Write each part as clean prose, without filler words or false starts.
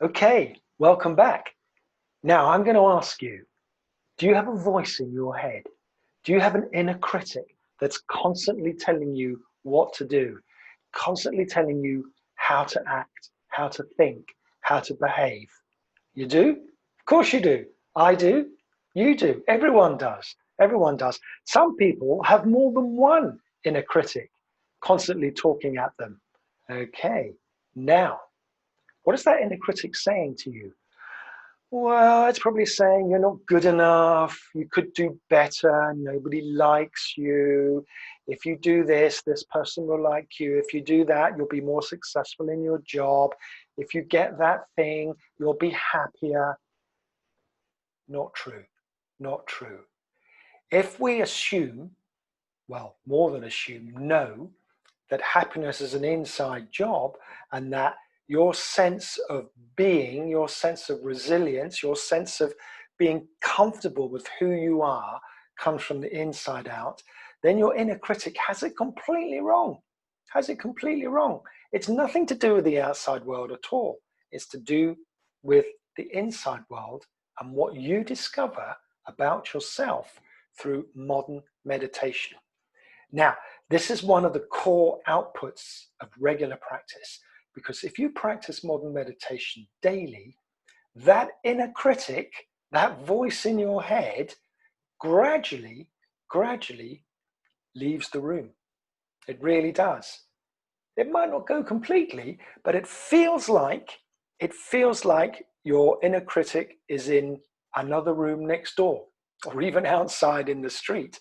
Okay, welcome back. Now I'm going to ask you, do you have a voice in your head? Do you have an inner critic that's constantly telling you what to do, constantly telling you how to act, how to think, how to behave? You do? Of course you do. I do. You do. Everyone does. Everyone does. Some people have more than one inner critic constantly talking at them. Okay, now, what is that inner critic saying to you? Well, it's probably saying you're not good enough, you could do better, nobody likes you. If you do this, this person will like you. If you do that, you'll be more successful in your job. If you get that thing, you'll be happier. Not true. Not true. If we assume, well, more than assume, know that happiness is an inside job and that your sense of being, your sense of resilience, your sense of being comfortable with who you are comes from the inside out, then your inner critic has it completely wrong. Has it completely wrong. It's nothing to do with the outside world at all. It's to do with the inside world and what you discover about yourself through modern meditation. Now, this is one of the core outputs of regular practice, because if you practice modern meditation daily, that inner critic, that voice in your head, gradually leaves the room. It really does. It might not go completely, but it feels like your inner critic is in another room next door, or even outside in the street.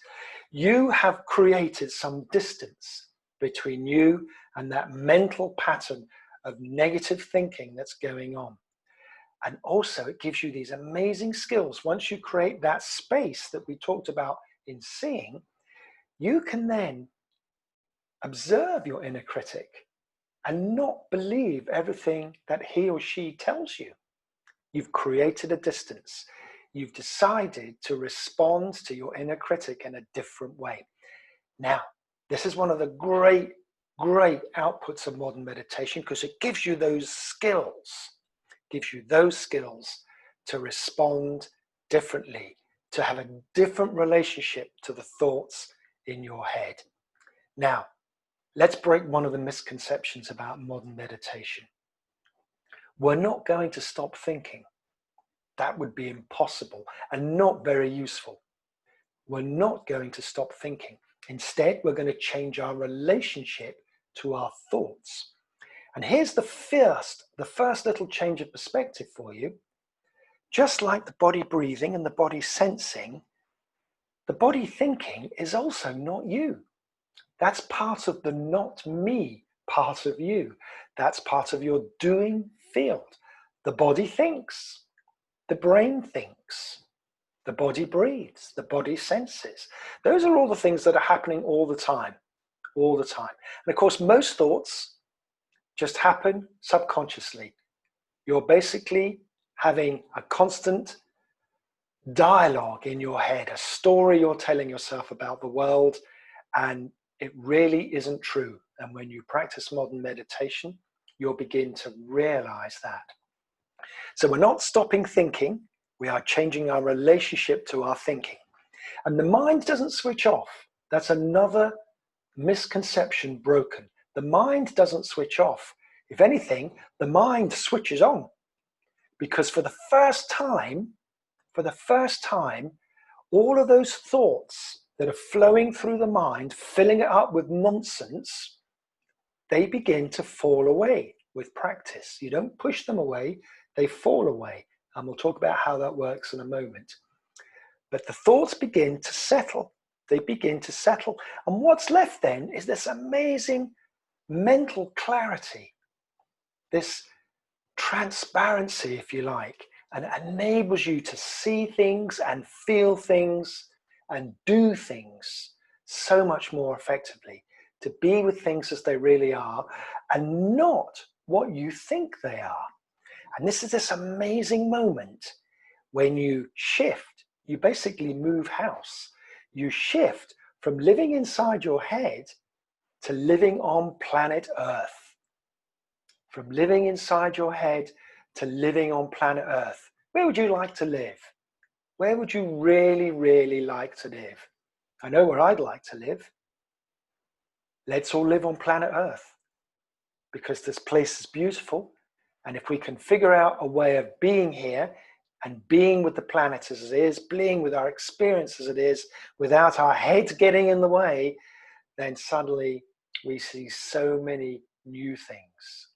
You have created some distance between you and that mental pattern of negative thinking that's going on. And also, it gives you these amazing skills. Once you create that space that we talked about in seeing, you can then observe your inner critic and not believe everything that he or she tells you. You've created a distance. You've decided to respond to your inner critic in a different way. Now, this is one of the great outputs of modern meditation, because it gives you those skills, to respond differently, to have a different relationship to the thoughts in your head. Now, let's break one of the misconceptions about modern meditation. We're not going to stop thinking. That would be impossible and not very useful. We're not going to stop thinking. Instead, we're going to change our relationship to our thoughts. And here's the first little change of perspective for you. Just like the body breathing and the body sensing, the body thinking is also not you. That's part of the not me part of you. That's part of your doing field. The body thinks, the brain thinks, the body breathes, the body senses. Those are all the things that are happening all the time. And of course, most thoughts just happen subconsciously. You're basically having a constant dialogue in your head, a story you're telling yourself about the world, and it really isn't true. And when you practice modern meditation, you'll begin to realize that. So we're not stopping thinking, we are changing our relationship to our thinking. And the mind doesn't switch off. That's another misconception broken. The mind doesn't switch off. If anything, the mind switches on. Because for the first time, all of those thoughts that are flowing through the mind, filling it up with nonsense, they begin to fall away with practice. You don't push them away, they fall away. And we'll talk about how that works in a moment. But the thoughts begin to settle. They begin to settle. And what's left then is this amazing mental clarity, this transparency, if you like, and it enables you to see things and feel things and do things so much more effectively, to be with things as they really are and not what you think they are. And this is this amazing moment when you shift, you basically move house. You shift from living inside your head to living on planet Earth. From living inside your head to living on planet Earth, where would you like to live? Where would you really, really like to live? I know where I'd like to live. Let's all live on planet Earth because this place is beautiful. And if we can figure out a way of being here and being with the planet as it is, being with our experience as it is, without our heads getting in the way, then suddenly we see so many new things.